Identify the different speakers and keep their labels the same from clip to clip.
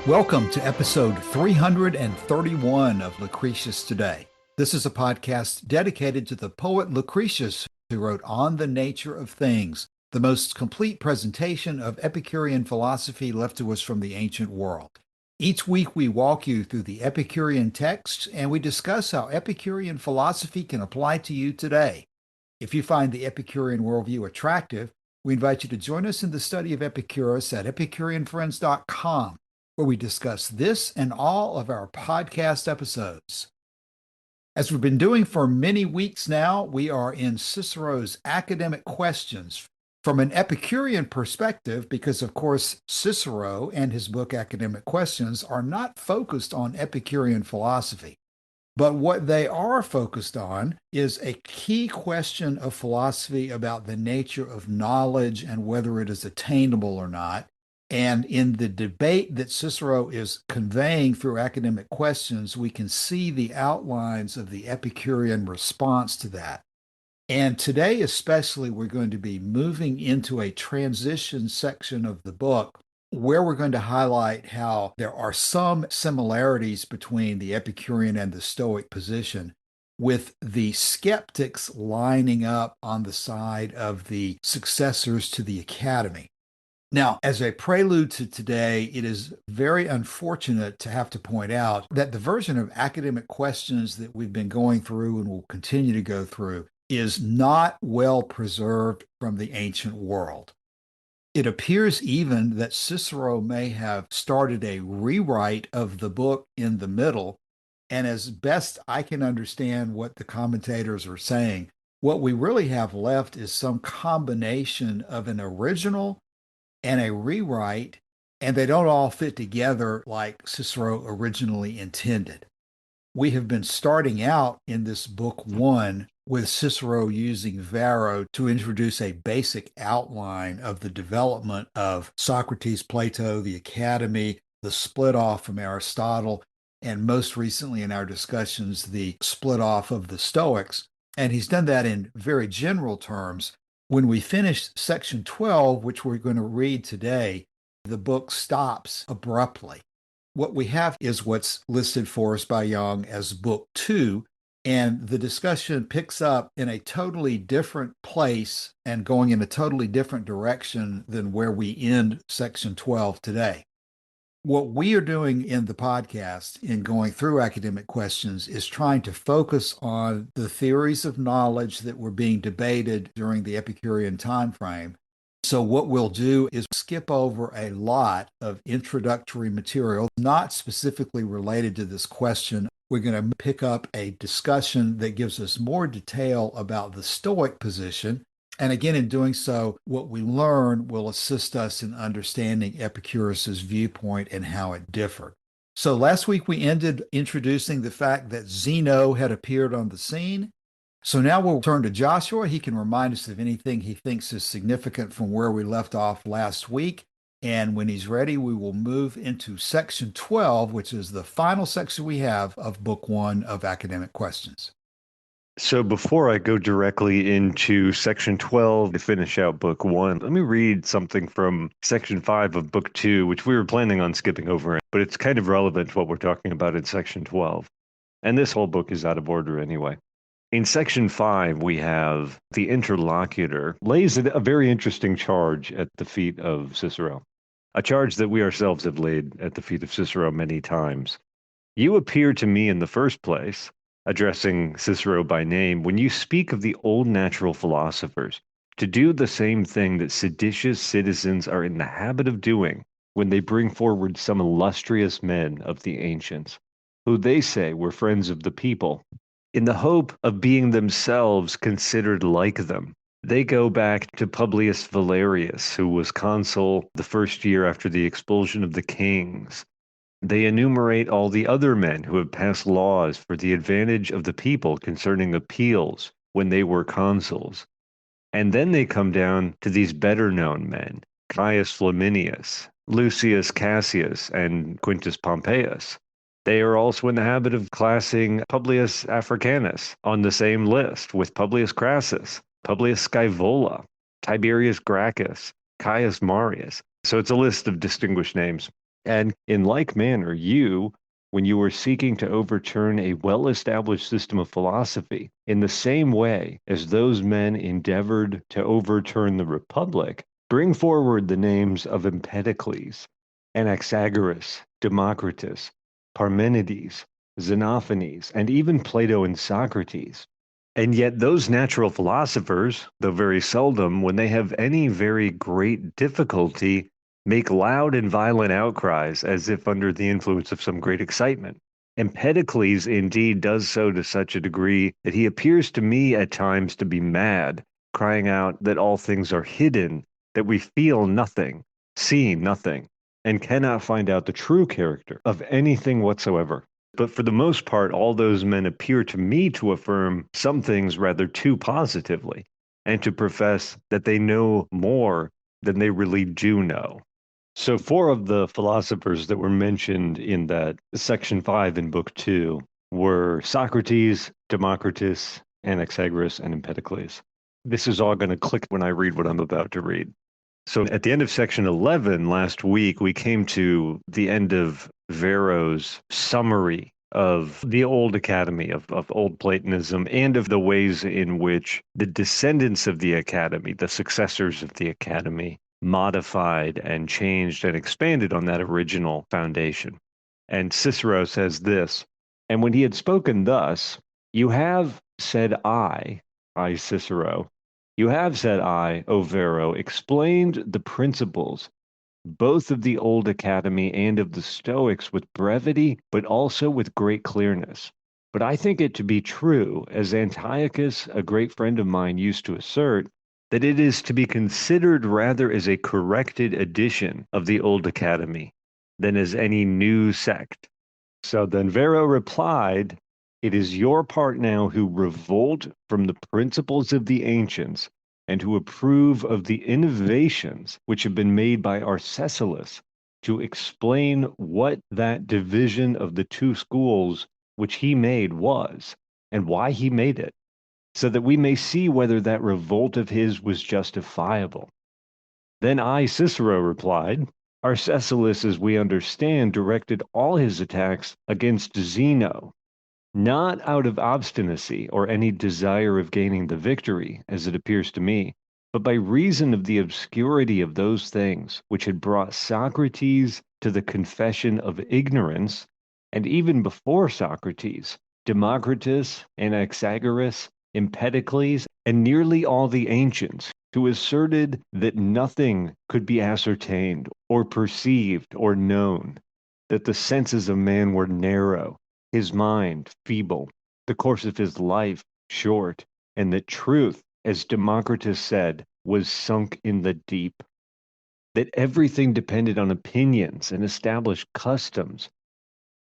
Speaker 1: Welcome to episode 331 of Lucretius Today. This is a podcast dedicated to the poet Lucretius, who wrote On the Nature of Things, the most complete presentation of Epicurean philosophy left to us from the ancient world. Each week we walk you through the Epicurean texts and we discuss how Epicurean philosophy can apply to you today. If you find the Epicurean worldview attractive, we invite you to join us in the study of Epicurus at epicureanfriends.com, where we discuss this and all of our podcast episodes. As we've been doing for many weeks now, we are in Cicero's academic questions from an Epicurean perspective, because, of course, Cicero and his book Academic Questions are not focused on Epicurean philosophy. But what they are focused on is a key question of philosophy about the nature of knowledge and whether it is attainable or not. And in the debate that Cicero is conveying through academic questions, we can see the outlines of the Epicurean response to that. And today, especially, we're going to be moving into a transition section of the book where we're going to highlight how there are some similarities between the Epicurean and the Stoic position, with the skeptics lining up on the side of the successors to the Academy. Now, as a prelude to today, it is very unfortunate to have to point out that the version of academic questions that we've been going through and will continue to go through is not well preserved from the ancient world. It appears even that Cicero may have started a rewrite of the book in the middle, and as best I can understand what the commentators are saying, what we really have left is some combination of an original and a rewrite, and they don't all fit together like Cicero originally intended. We have been starting out in this book one with Cicero using Varro to introduce a basic outline of the development of Socrates, Plato, the Academy, the split off from Aristotle, and most recently in our discussions, the split off of the Stoics. And he's done that in very general terms. When we finish section 12, which we're going to read today, the book stops abruptly. What we have is what's listed for us by Young as book 2, and the discussion picks up in a totally different place and going in a totally different direction than where we end section 12 today. What we are doing in the podcast in going through academic questions is trying to focus on the theories of knowledge that were being debated during the Epicurean time frame. So what we'll do is skip over a lot of introductory material, not specifically related to this question. We're going to pick up a discussion that gives us more detail about the Stoic position. And again, in doing so, what we learn will assist us in understanding Epicurus's viewpoint and how it differed. So last week we ended introducing the fact that Zeno had appeared on the scene. So now we'll turn to Joshua. He can remind us of anything he thinks is significant from where we left off last week. And when he's ready, we will move into section 12, which is the final section we have of book 1 of academic questions.
Speaker 2: So before I go directly into section 12 to finish out book 1, let me read something from section 5 of book 2, which we were planning on skipping over, but it's kind of relevant to what we're talking about in section 12. And this whole book is out of order anyway. In section 5, we have the interlocutor lays a very interesting charge at the feet of Cicero, a charge that we ourselves have laid at the feet of Cicero many times. You appear to me in the first place, addressing Cicero by name, when you speak of the old natural philosophers, to do the same thing that seditious citizens are in the habit of doing when they bring forward some illustrious men of the ancients, who they say were friends of the people, in the hope of being themselves considered like them. They go back to Publius Valerius, who was consul the first year after the expulsion of the kings. They enumerate all the other men who have passed laws for the advantage of the people concerning appeals when they were consuls. And then they come down to these better known men, Caius Flaminius, Lucius Cassius, and Quintus Pompeius. They are also in the habit of classing Publius Africanus on the same list with Publius Crassus, Publius Scaevola, Tiberius Gracchus, Caius Marius. So it's a list of distinguished names. And in like manner, you, when you were seeking to overturn a well established system of philosophy, in the same way as those men endeavored to overturn the Republic, bring forward the names of Empedocles, Anaxagoras, Democritus, Parmenides, Xenophanes, and even Plato and Socrates. And yet, those natural philosophers, though very seldom, when they have any very great difficulty, make loud and violent outcries as if under the influence of some great excitement. Empedocles indeed does so to such a degree that he appears to me at times to be mad, crying out that all things are hidden, that we feel nothing, see nothing, and cannot find out the true character of anything whatsoever. But for the most part, all those men appear to me to affirm some things rather too positively, and to profess that they know more than they really do know. So, four of the philosophers that were mentioned in that section 5 in book 2 were Socrates, Democritus, Anaxagoras, and Empedocles. This is all going to click when I read what I'm about to read. So at the end of section 11 last week, we came to the end of Varro's summary of the old academy, of old Platonism, and of the ways in which the descendants of the academy, the successors of the academy, modified and changed and expanded on that original foundation. And Cicero says this, and when he had spoken thus, you have, said I, Cicero, you have, said I, O Varro, explained the principles both of the old academy and of the Stoics with brevity, but also with great clearness. But I think it to be true, as Antiochus, a great friend of mine, used to assert, that it is to be considered rather as a corrected edition of the old academy than as any new sect. So then Varro replied, it is your part now who revolt from the principles of the ancients and who approve of the innovations which have been made by Arcesilaus to explain what that division of the two schools which he made was and why he made it, so that we may see whether that revolt of his was justifiable. Then I, Cicero, replied, Arcesilaus, as we understand, directed all his attacks against Zeno, not out of obstinacy or any desire of gaining the victory, as it appears to me, but by reason of the obscurity of those things which had brought Socrates to the confession of ignorance, and even before Socrates, Democritus, Anaxagoras, Empedocles, and nearly all the ancients, who asserted that nothing could be ascertained, or perceived, or known, that the senses of man were narrow, his mind feeble, the course of his life short, and that truth, as Democritus said, was sunk in the deep, that everything depended on opinions and established customs,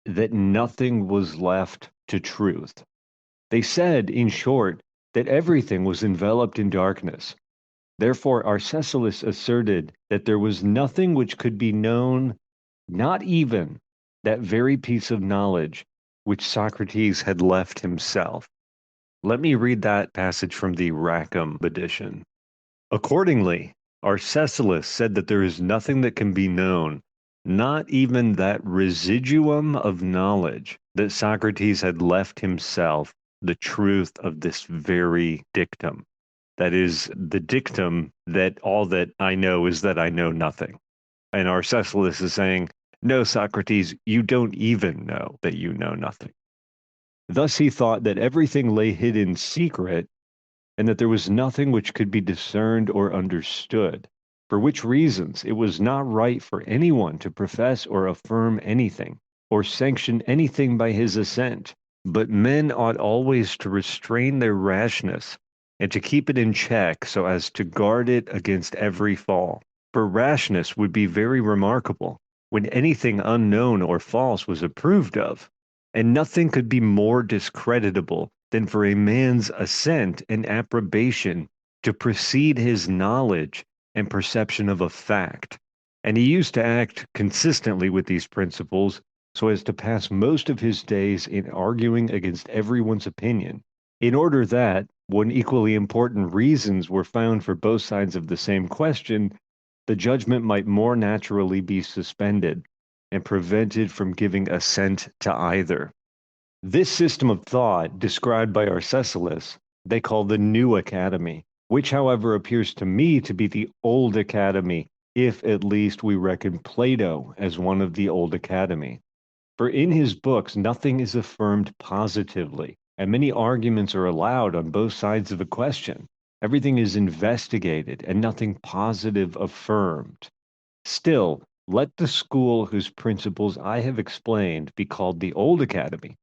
Speaker 2: that nothing was left to truth. They said, in short, that everything was enveloped in darkness. Therefore, Arcesilaus asserted that there was nothing which could be known, not even that very piece of knowledge which Socrates had left himself. Let me read that passage from the Rackham edition. Accordingly, Arcesilaus said that there is nothing that can be known, not even that residuum of knowledge that Socrates had left himself, the truth of this very dictum. That is the dictum that all that I know is that I know nothing. And Arcesilaus is saying, no, Socrates, you don't even know that you know nothing. Thus he thought that everything lay hid in secret, and that there was nothing which could be discerned or understood, for which reasons it was not right for anyone to profess or affirm anything, or sanction anything by his assent, but men ought always to restrain their rashness, and to keep it in check so as to guard it against every fall. For rashness would be very remarkable when anything unknown or false was approved of, and nothing could be more discreditable than for a man's assent and approbation to precede his knowledge and perception of a fact. And he used to act consistently with these principles so as to pass most of his days in arguing against everyone's opinion, in order that, when equally important reasons were found for both sides of the same question, the judgment might more naturally be suspended, and prevented from giving assent to either. This system of thought, described by Arcesilaus, they call the New Academy, which, however, appears to me to be the Old Academy, if at least we reckon Plato as one of the Old Academy. For in his books, nothing is affirmed positively, and many arguments are allowed on both sides of a question. Everything is investigated, and nothing positive affirmed. Still, let the school whose principles I have explained be called the Old Academy,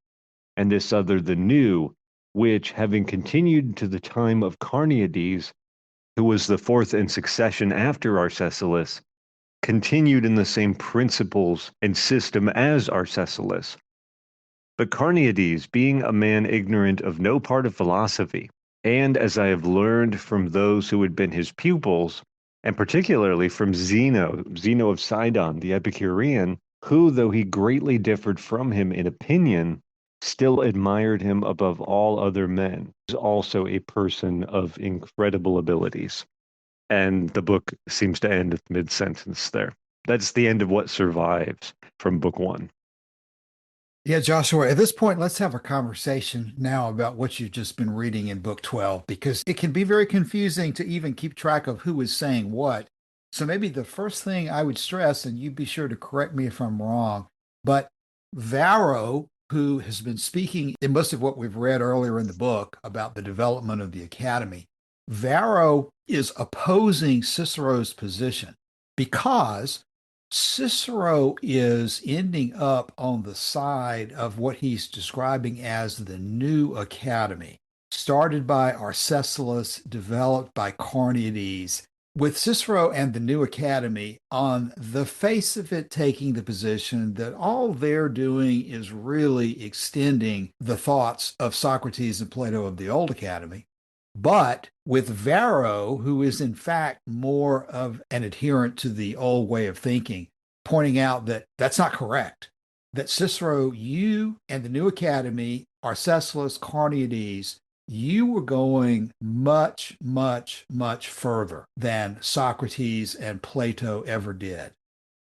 Speaker 2: and this other the New, which, having continued to the time of Carneades, who was the fourth in succession after Arcesilaus, continued in the same principles and system as Arcesilaus. But Carneades, being a man ignorant of no part of philosophy, and as I have learned from those who had been his pupils, and particularly from Zeno of Sidon, the Epicurean, who, though he greatly differed from him in opinion, still admired him above all other men, was also a person of incredible abilities. And the book seems to end at mid-sentence there. That's the end of what survives from book one.
Speaker 1: Yeah, Joshua, at this point, let's have a conversation now about what you've just been reading in book 12, because it can be very confusing to even keep track of who is saying what. So maybe the first thing I would stress, and you be sure to correct me if I'm wrong, but Varro, who has been speaking in most of what we've read earlier in the book about the development of the academy, Varro is opposing Cicero's position because Cicero is ending up on the side of what he's describing as the new academy, started by Arcesilaus, developed by Carneades, with Cicero and the new academy on the face of it taking the position that all they're doing is really extending the thoughts of Socrates and Plato of the old academy. But with Varro, who is in fact more of an adherent to the old way of thinking, pointing out that that's not correct, that Cicero, you and the new academy, Arcesilaus, Carneades, you were going much, much, much further than Socrates and Plato ever did.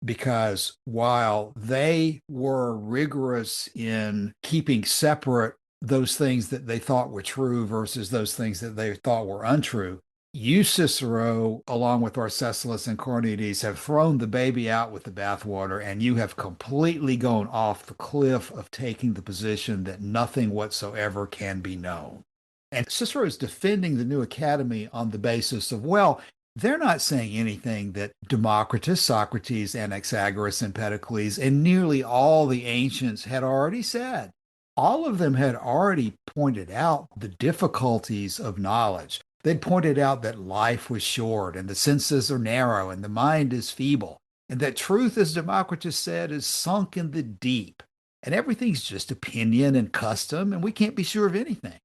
Speaker 1: Because while they were rigorous in keeping separate those things that they thought were true versus those things that they thought were untrue, you, Cicero, along with Arcesilaus and Carneades, have thrown the baby out with the bathwater, and you have completely gone off the cliff of taking the position that nothing whatsoever can be known. And Cicero is defending the new academy on the basis of, well, they're not saying anything that Democritus, Socrates, Anaxagoras, Empedocles, and nearly all the ancients had already said. All of them had already pointed out the difficulties of knowledge. They'd pointed out that life was short and the senses are narrow and the mind is feeble, and that truth, as Democritus said, is sunk in the deep. And everything's just opinion and custom, and we can't be sure of anything.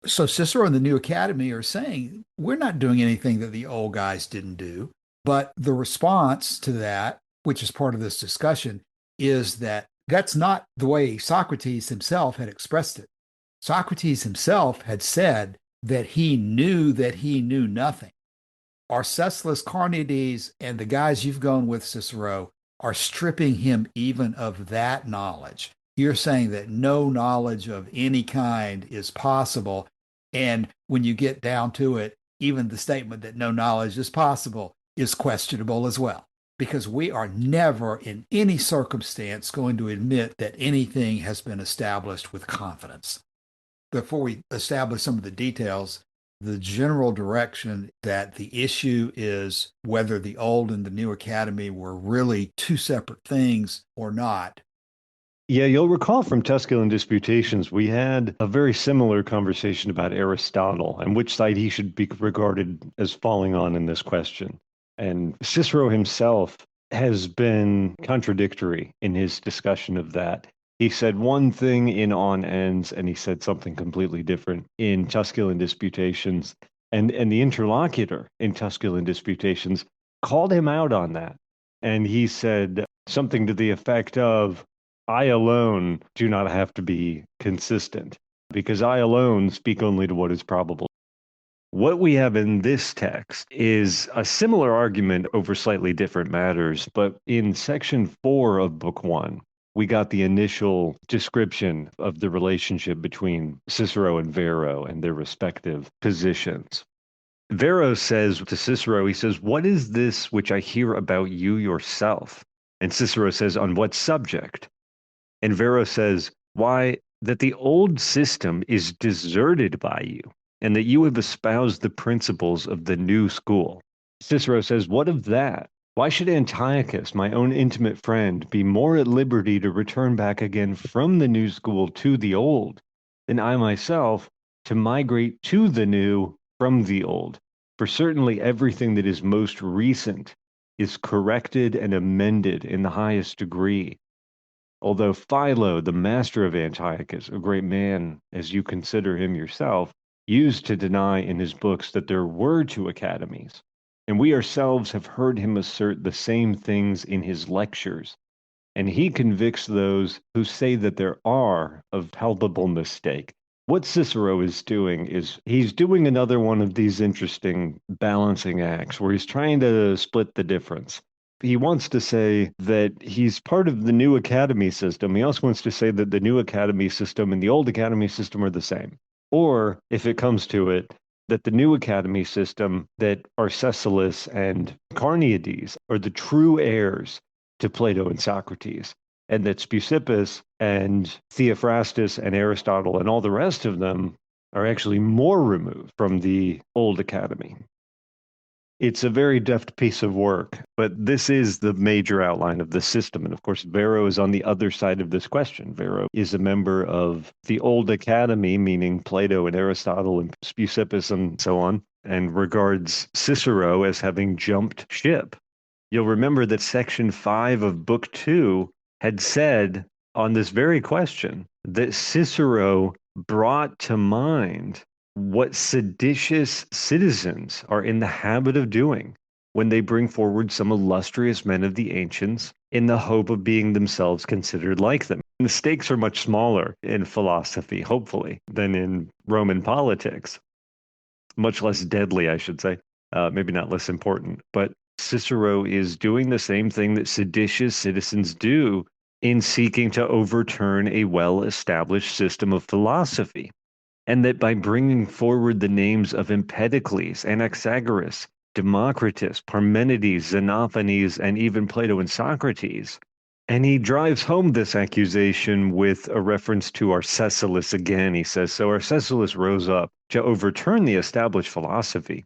Speaker 1: So Cicero and the New Academy are saying, we're not doing anything that the old guys didn't do. But the response to that, which is part of this discussion, is that that's not the way Socrates himself had expressed it. Socrates himself had said that he knew nothing. Arcesilaus, Carneades, and the guys you've gone with, Cicero, are stripping him even of that knowledge. You're saying that no knowledge of any kind is possible. And when you get down to it, even the statement that no knowledge is possible is questionable as well, because we are never in any circumstance going to admit that anything has been established with confidence. Before we establish some of the details, the general direction that the issue is whether the old and the new academy were really two separate things or not.
Speaker 2: Yeah, you'll recall from Tusculan Disputations, we had a very similar conversation about Aristotle and which side he should be regarded as falling on in this question. And Cicero himself has been contradictory in his discussion of that. He said one thing in On Ends, and he said something completely different in Tusculan Disputations. And the interlocutor in Tusculan Disputations called him out on that. And he said something to the effect of, I alone do not have to be consistent, because I alone speak only to what is probable. What we have in this text is a similar argument over slightly different matters, but in section 4 of book 1, we got the initial description of the relationship between Cicero and Varro and their respective positions. Varro says to Cicero, he says, "What is this which I hear about you yourself?" And Cicero says, "On what subject?" And Varro says, "Why, that the old system is deserted by you, and that you have espoused the principles of the new school." Cicero says, "What of that? Why should Antiochus, my own intimate friend, be more at liberty to return back again from the new school to the old, than I myself to migrate to the new from the old? For certainly everything that is most recent is corrected and amended in the highest degree. Although Philo, the master of Antiochus, a great man as you consider him yourself, used to deny in his books that there were two academies, and we ourselves have heard him assert the same things in his lectures, and he convicts those who say that there are of palpable mistake." What Cicero is doing is he's doing another one of these interesting balancing acts where he's trying to split the difference. He wants to say that he's part of the new academy system. He also wants to say that the new academy system and the old academy system are the same. Or, if it comes to it, that the new academy system, that Arcesilaus and Carneades are the true heirs to Plato and Socrates, and that Speusippus and Theophrastus and Aristotle and all the rest of them are actually more removed from the old academy. It's a very deft piece of work, but this is the major outline of the system. And of course, Varro is on the other side of this question. Varro is a member of the old academy, meaning Plato and Aristotle and Speusippus and so on, and regards Cicero as having jumped ship. You'll remember that section 5 of book 2 had said on this very question that Cicero brought to mind what seditious citizens are in the habit of doing when they bring forward some illustrious men of the ancients in the hope of being themselves considered like them. And the stakes are much smaller in philosophy, hopefully, than in Roman politics. Much less deadly, I should say. Maybe not less important. But Cicero is doing the same thing that seditious citizens do in seeking to overturn a well-established system of philosophy, and that by bringing forward the names of Empedocles, Anaxagoras, Democritus, Parmenides, Xenophanes, and even Plato and Socrates. And he drives home this accusation with a reference to Arcesilaus again. He says, "So Arcesilaus rose up to overturn the established philosophy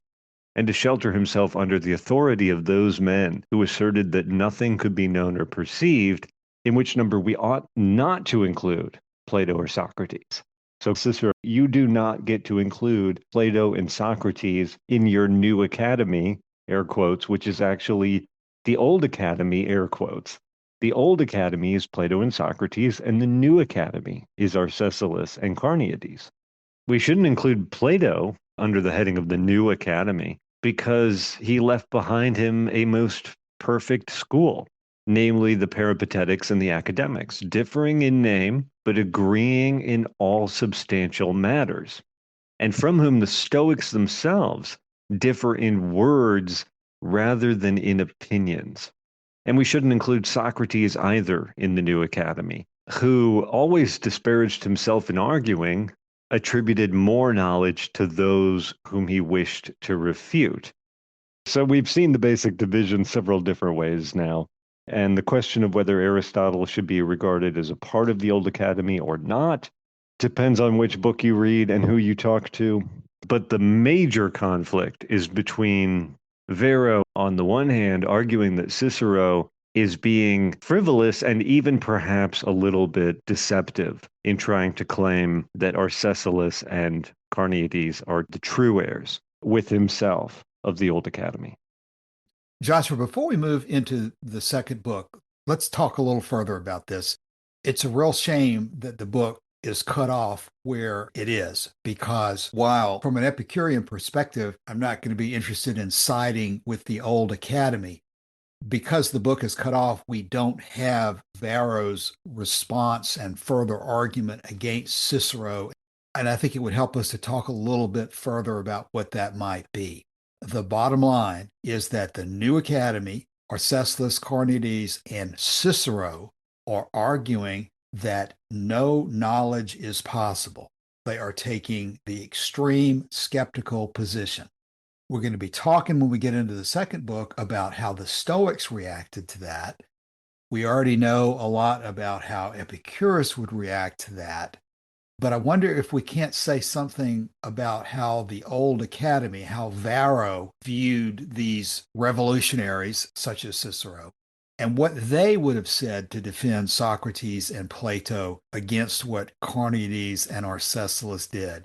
Speaker 2: and to shelter himself under the authority of those men who asserted that nothing could be known or perceived, in which number we ought not to include Plato or Socrates." So, Cicero, you do not get to include Plato and Socrates in your new academy, air quotes, which is actually the old academy, air quotes. The old academy is Plato and Socrates, and the new academy is Arcesilaus and Carneades. We shouldn't include Plato under the heading of the new academy because he left behind him a most perfect school, namely the Peripatetics and the Academics, differing in name, but agreeing in all substantial matters, and from whom the Stoics themselves differ in words rather than in opinions. And we shouldn't include Socrates either in the new academy, who always disparaged himself in arguing, attributed more knowledge to those whom he wished to refute. So we've seen the basic division several different ways now. And the question of whether Aristotle should be regarded as a part of the old academy or not depends on which book you read and who you talk to. But the major conflict is between Varro, on the one hand, arguing that Cicero is being frivolous and even perhaps a little bit deceptive in trying to claim that Arcesilaus and Carneades are the true heirs with himself of the old academy.
Speaker 1: Joshua, before we move into the second book, let's talk a little further about this. It's a real shame that the book is cut off where it is, because while from an Epicurean perspective, I'm not going to be interested in siding with the old academy, because the book is cut off, we don't have Varro's response and further argument against Cicero And I think it would help us to talk a little bit further about what that might be. The bottom line is that the new academy, Arcesilas, Carneades, and Cicero, are arguing that no knowledge is possible. They are taking the extreme skeptical position. We're going to be talking when we get into the second book about how the Stoics reacted to that. We already know a lot about how Epicurus would react to that. But I wonder if we can't say something about how the old academy, how Varro viewed these revolutionaries such as Cicero, and what they would have said to defend Socrates and Plato against what Carneades and Arcesilas did.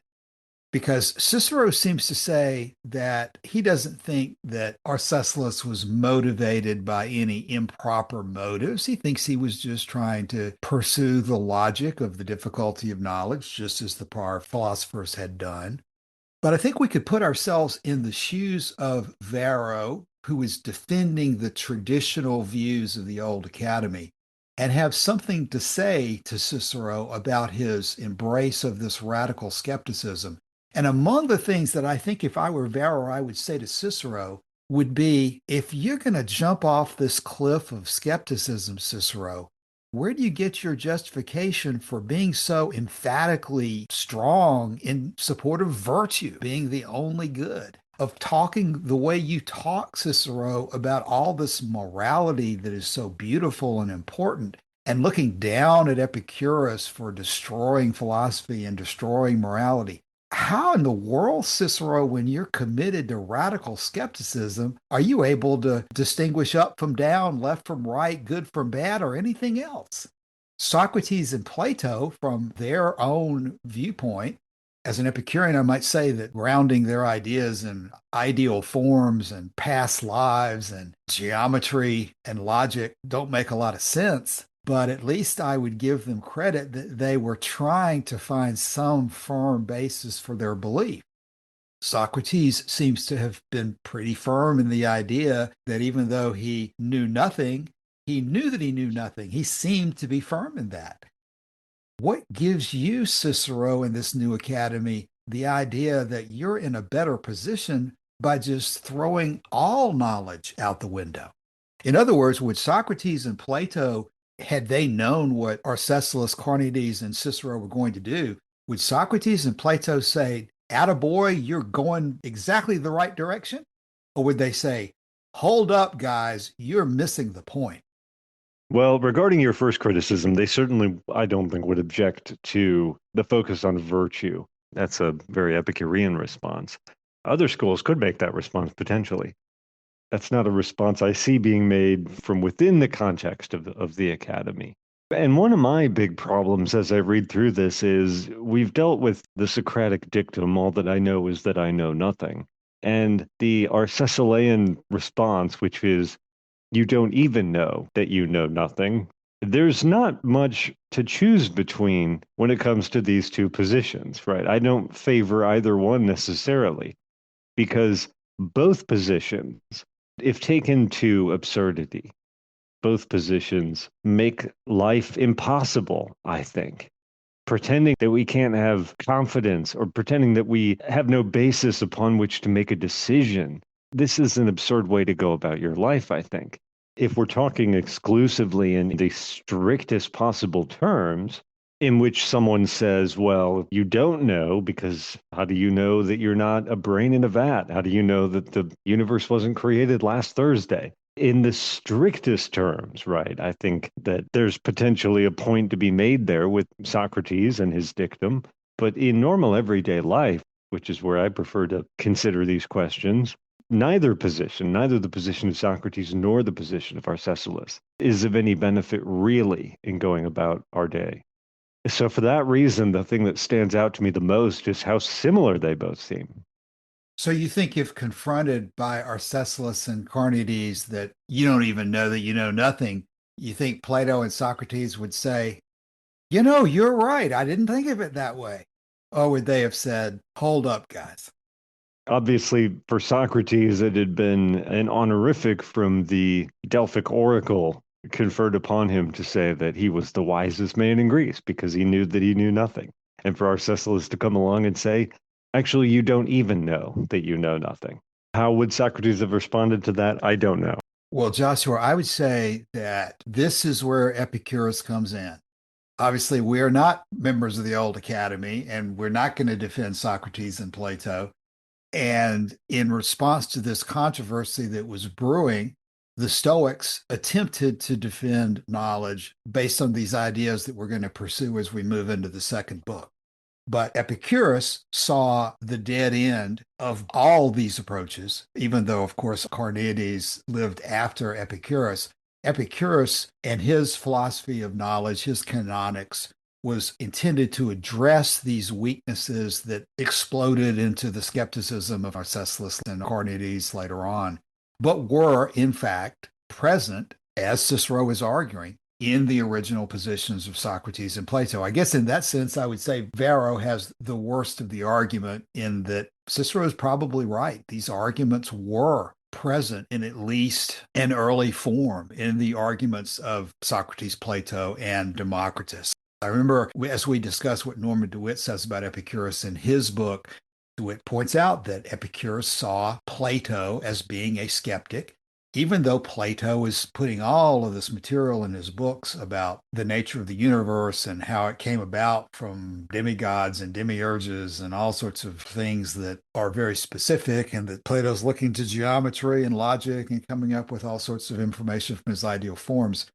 Speaker 1: Because Cicero seems to say that he doesn't think that Arcesilas was motivated by any improper motives. He thinks he was just trying to pursue the logic of the difficulty of knowledge, just as the prior philosophers had done. But I think we could put ourselves in the shoes of Varro, who is defending the traditional views of the old academy, and have something to say to Cicero about his embrace of this radical skepticism. And among the things that I think if I were Varro, I would say to Cicero would be, if you're going to jump off this cliff of skepticism, Cicero, where do you get your justification for being so emphatically strong in support of virtue being the only good? Of talking the way you talk, Cicero, about all this morality that is so beautiful and important, and looking down at Epicurus for destroying philosophy and destroying morality. How in the world, Cicero, when you're committed to radical skepticism, are you able to distinguish up from down, left from right, good from bad, or anything else? Socrates and Plato, from their own viewpoint, as an Epicurean, I might say that grounding their ideas in ideal forms and past lives and geometry and logic don't make a lot of sense. But at least I would give them credit that they were trying to find some firm basis for their belief. Socrates seems to have been pretty firm in the idea that even though he knew nothing, he knew that he knew nothing. He seemed to be firm in that. What gives you, Cicero, in this new academy, the idea that you're in a better position by just throwing all knowledge out the window? In other words, would Socrates and Plato, had they known what Arcesilas, Carneades, and Cicero were going to do, would Socrates and Plato say, "Attaboy, you're going exactly the right direction"? Or would they say, "Hold up, guys, you're missing the point"?
Speaker 2: Well, regarding your first criticism, they certainly, I don't think, would object to the focus on virtue. That's a very Epicurean response. Other schools could make that response potentially. That's not a response I see being made from within the context of the academy. And one of my big problems as I read through this is we've dealt with the Socratic dictum, all that I know is that I know nothing. And the Arcesilaean response, which is, you don't even know that you know nothing. There's not much to choose between when it comes to these two positions, right? I don't favor either one necessarily because both positions, if taken to absurdity, both positions make life impossible, I think. Pretending that we can't have confidence or pretending that we have no basis upon which to make a decision. This is an absurd way to go about your life, I think. If we're talking exclusively in the strictest possible terms, in which someone says, well, you don't know because how do you know that you're not a brain in a vat? How do you know that the universe wasn't created last Thursday? In the strictest terms, right? I think that there's potentially a point to be made there with Socrates and his dictum. But in normal everyday life, which is where I prefer to consider these questions, neither position, neither the position of Socrates nor the position of Arcesilas, is of any benefit really in going about our day. So for that reason, the thing that stands out to me the most is how similar they both seem.
Speaker 1: So you think if confronted by Arcesilas and Carneades that you don't even know that you know nothing, you think Plato and Socrates would say, you're right. I didn't think of it that way. Or would they have said, hold up, guys?
Speaker 2: Obviously, for Socrates, it had been an honorific from the Delphic oracle conferred upon him to say that he was the wisest man in Greece because he knew that he knew nothing. and for Arcesilaus to come along and say, actually, you don't even know that you know nothing. How would Socrates have responded to that? I don't know.
Speaker 1: Well, Joshua, I would say that this is where Epicurus comes in. Obviously, we are not members of the old academy, and we're not going to defend Socrates and Plato. And in response to this controversy that was brewing, the Stoics attempted to defend knowledge based on these ideas that we're going to pursue as we move into the second book. But Epicurus saw the dead end of all these approaches, even though, of course, Carneades lived after Epicurus. Epicurus and his philosophy of knowledge, his canonics, was intended to address these weaknesses that exploded into the skepticism of Arcesilaus and Carneades later on, but were, in fact, present, as Cicero is arguing, in the original positions of Socrates and Plato. I guess in that sense, I would say Varro has the worst of the argument in that Cicero is probably right. These arguments were present in at least an early form in the arguments of Socrates, Plato, and Democritus. I remember as we discussed what Norman DeWitt says about Epicurus in his book, DeWitt points out that Epicurus saw Plato as being a skeptic, even though Plato is putting all of this material in his books about the nature of the universe and how it came about from demigods and demiurges and all sorts of things that are very specific, and that Plato's looking to geometry and logic and coming up with all sorts of information from his ideal forms.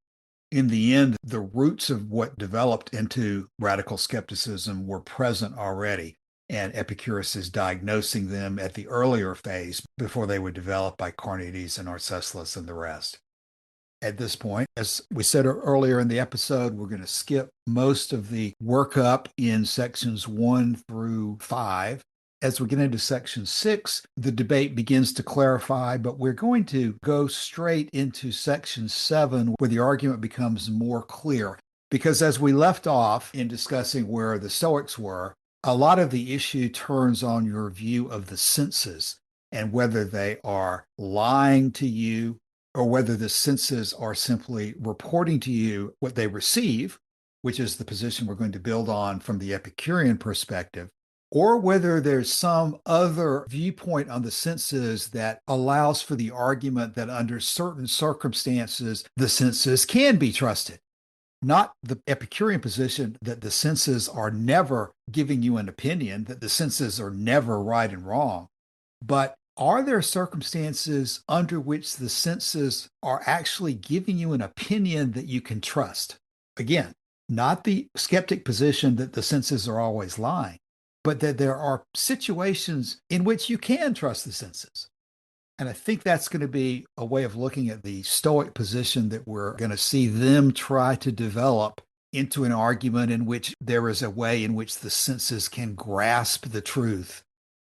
Speaker 1: In the end, the roots of what developed into radical skepticism were present already. And Epicurus is diagnosing them at the earlier phase before they were developed by Carneades and Arcesilaus and the rest. At this point, as we said earlier in the episode, we're going to skip most of the workup in sections 1 through 5. As we get into section 6, the debate begins to clarify, but we're going to go straight into section 7 where the argument becomes more clear. Because as we left off in discussing where the Stoics were, a lot of the issue turns on your view of the senses and whether they are lying to you or whether the senses are simply reporting to you what they receive, which is the position we're going to build on from the Epicurean perspective, or whether there's some other viewpoint on the senses that allows for the argument that under certain circumstances, the senses can be trusted. Not the Epicurean position that the senses are never giving you an opinion, that the senses are never right and wrong, but are there circumstances under which the senses are actually giving you an opinion that you can trust? Again, not the skeptic position that the senses are always lying, but that there are situations in which you can trust the senses. And I think that's going to be a way of looking at the Stoic position that we're going to see them try to develop into an argument in which there is a way in which the senses can grasp the truth.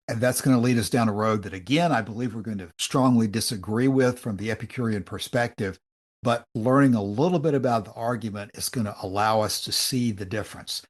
Speaker 1: And that's going to lead us down a road that, again, I believe we're going to strongly disagree with from the Epicurean perspective. But learning a little bit about the argument is going to allow us to see the difference.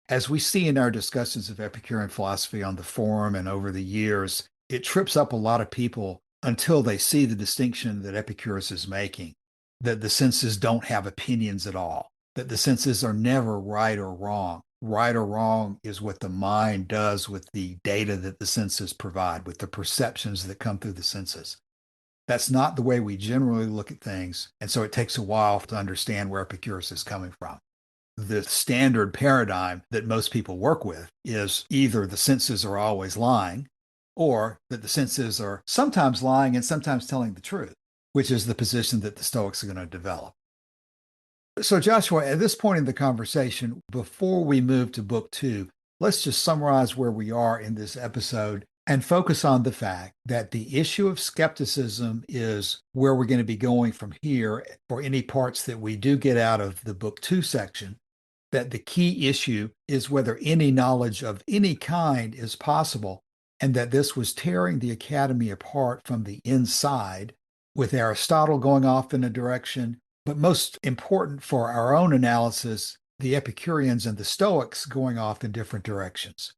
Speaker 1: As we see in our discussions of Epicurean philosophy on the forum and over the years, it trips up a lot of people until they see the distinction that Epicurus is making, that the senses don't have opinions at all, that the senses are never right or wrong. Right or wrong is what the mind does with the data that the senses provide, with the perceptions that come through the senses. That's not the way we generally look at things, and so it takes a while to understand where Epicurus is coming from. The standard paradigm that most people work with is either the senses are always lying, or that the senses are sometimes lying and sometimes telling the truth, which is the position that the Stoics are going to develop. So, Joshua, at this point in the conversation, before we move to book 2, let's just summarize where we are in this episode and focus on the fact that the issue of skepticism is where we're going to be going from here for any parts that we do get out of the book 2 section. That the key issue is whether any knowledge of any kind is possible, and that this was tearing the academy apart from the inside, with Aristotle going off in a direction, but most important for our own analysis, the Epicureans and the Stoics going off in different directions.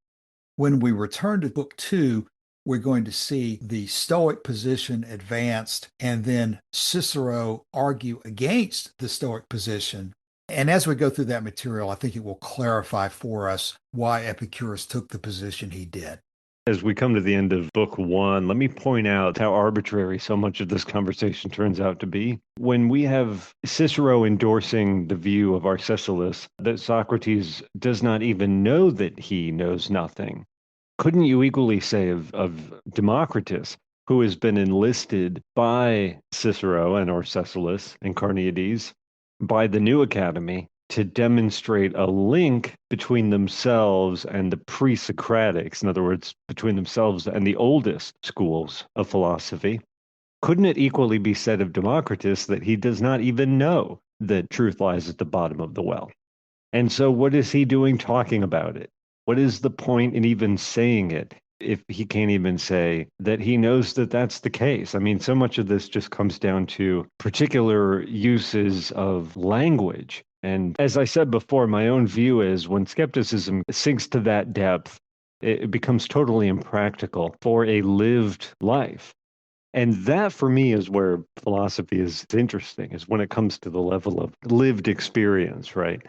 Speaker 1: When we return to book 2, we're going to see the Stoic position advanced and then Cicero argue against the Stoic position And as we go through that material, I think it will clarify for us why Epicurus took the position he did.
Speaker 2: As we come to the end of book one, let me point out how arbitrary so much of this conversation turns out to be. When we have Cicero endorsing the view of Arcesilaus that Socrates does not even know that he knows nothing, couldn't you equally say of Democritus, who has been enlisted by Cicero and Arcesilaus and Carneades by the new academy to demonstrate a link between themselves and the pre-Socratics, in other words, between themselves and the oldest schools of philosophy? Couldn't it equally be said of Democritus that he does not even know that truth lies at the bottom of the well? And so, what is he doing talking about it? What is the point in even saying it if he can't even say that he knows that that's the case? I mean, so much of this just comes down to particular uses of language. And as I said before, my own view is when skepticism sinks to that depth, it becomes totally impractical for a lived life. And that for me is where philosophy is interesting, is when it comes to the level of lived experience, right?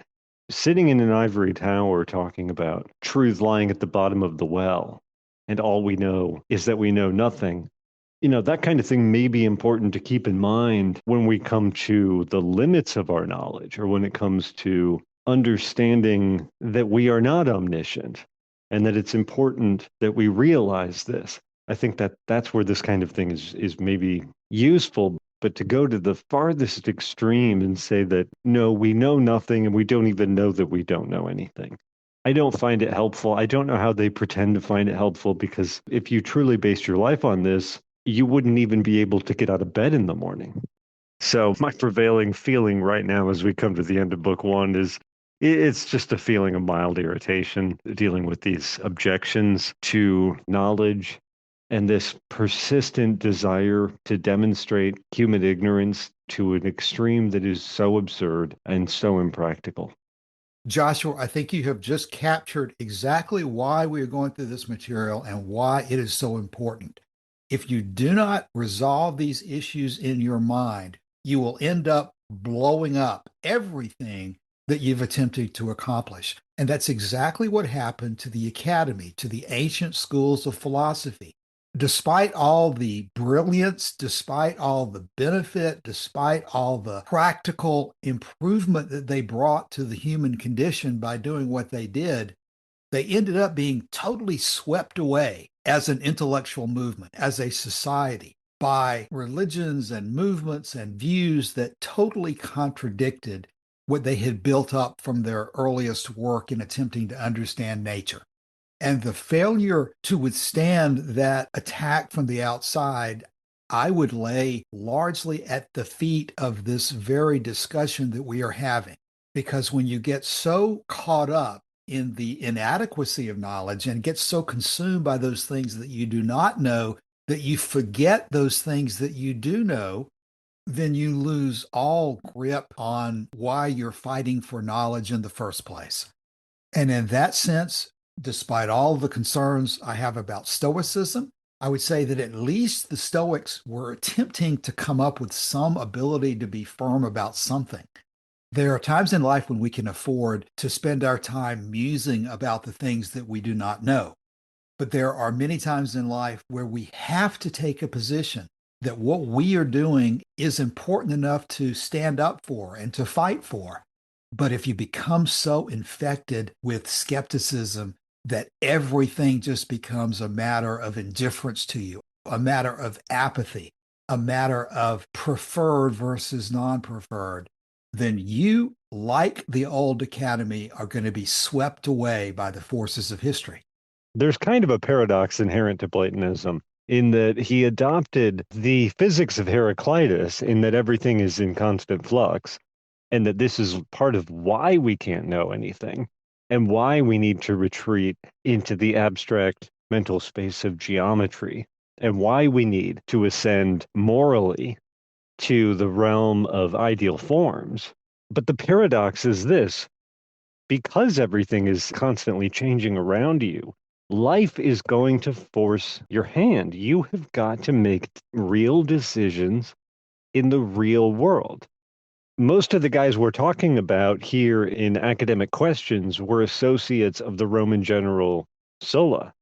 Speaker 2: Sitting in an ivory tower talking about truth lying at the bottom of the well, and all we know is that we know nothing. That kind of thing may be important to keep in mind when we come to the limits of our knowledge, or when it comes to understanding that we are not omniscient, and that it's important that we realize this. I think that that's where this kind of thing is maybe useful. But to go to the farthest extreme and say that, no, we know nothing and we don't even know that we don't know anything, I don't find it helpful. I don't know how they pretend to find it helpful, because if you truly based your life on this, you wouldn't even be able to get out of bed in the morning. So my prevailing feeling right now as we come to the end of book one is it's just a feeling of mild irritation dealing with these objections to knowledge and this persistent desire to demonstrate human ignorance to an extreme that is so absurd and so impractical.
Speaker 1: Joshua, I think you have just captured exactly why we are going through this material and why it is so important. If you do not resolve these issues in your mind, you will end up blowing up everything that you've attempted to accomplish. And that's exactly what happened to the academy, to the ancient schools of philosophy. Despite all the brilliance, despite all the benefit, despite all the practical improvement that they brought to the human condition by doing what they did, they ended up being totally swept away as an intellectual movement, as a society, by religions and movements and views that totally contradicted what they had built up from their earliest work in attempting to understand nature. And the failure to withstand that attack from the outside, I would lay largely at the feet of this very discussion that we are having. Because when you get so caught up in the inadequacy of knowledge and get so consumed by those things that you do not know that you forget those things that you do know, then you lose all grip on why you're fighting for knowledge in the first place. And in that sense, despite all the concerns I have about Stoicism, I would say that at least the Stoics were attempting to come up with some ability to be firm about something. There are times in life when we can afford to spend our time musing about the things that we do not know. But there are many times in life where we have to take a position that what we are doing is important enough to stand up for and to fight for. But if you become so infected with skepticism that everything just becomes a matter of indifference to you, a matter of apathy, a matter of preferred versus non preferred, then you, like the old academy, are going to be swept away by the forces of history.
Speaker 2: There's kind of a paradox inherent to Platonism in that he adopted the physics of Heraclitus, in that everything is in constant flux, and that this is part of why we can't know anything and why we need to retreat into the abstract mental space of geometry, and why we need to ascend morally to the realm of ideal forms. But the paradox is this: because everything is constantly changing around you, life is going to force your hand. You have got to make real decisions in the real world. Most of the guys we're talking about here in academic questions were associates of the Roman general Sulla,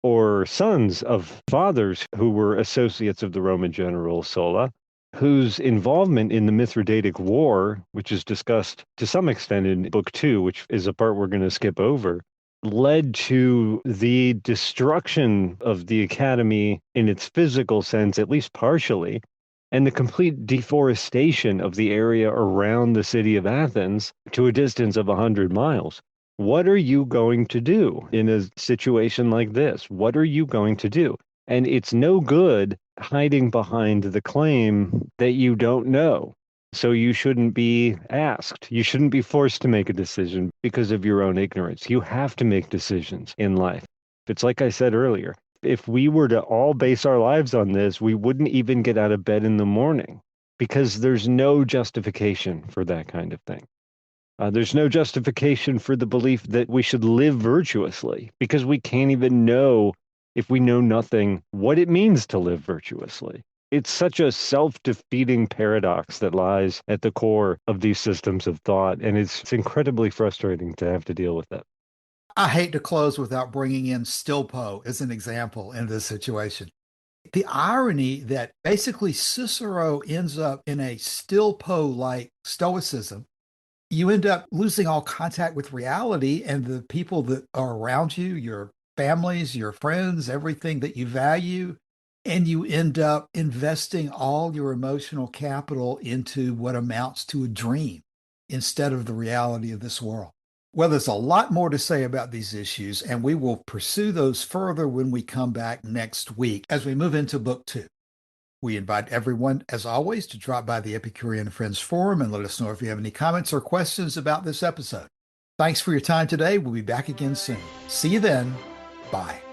Speaker 2: or sons of fathers who were associates of the Roman general Sulla, whose involvement in the Mithridatic War, which is discussed to some extent in Book 2, which is a part we're going to skip over, led to the destruction of the academy in its physical sense, at least partially, and the complete deforestation of the area around the city of Athens to a distance of 100 miles. What are you going to do in a situation like this? What are you going to do? And it's no good hiding behind the claim that you don't know. So you shouldn't be asked. You shouldn't be forced to make a decision because of your own ignorance. You have to make decisions in life. It's like I said earlier, if we were to all base our lives on this, we wouldn't even get out of bed in the morning because there's no justification for that kind of thing. There's no justification for the belief that we should live virtuously because we can't even know, if we know nothing, what it means to live virtuously. It's such a self-defeating paradox that lies at the core of these systems of thought, and it's incredibly frustrating to have to deal with it.
Speaker 1: I hate to close without bringing in Stilpo as an example in this situation. The irony that basically Cicero ends up in a Stilpo like stoicism, you end up losing all contact with reality and the people that are around you, your families, your friends, everything that you value. And you end up investing all your emotional capital into what amounts to a dream instead of the reality of this world. Well, there's a lot more to say about these issues, and we will pursue those further when we come back next week as we move into book 2. We invite everyone, as always, to drop by the Epicurean Friends Forum and let us know if you have any comments or questions about this episode. Thanks for your time today. We'll be back again soon. See you then. Bye.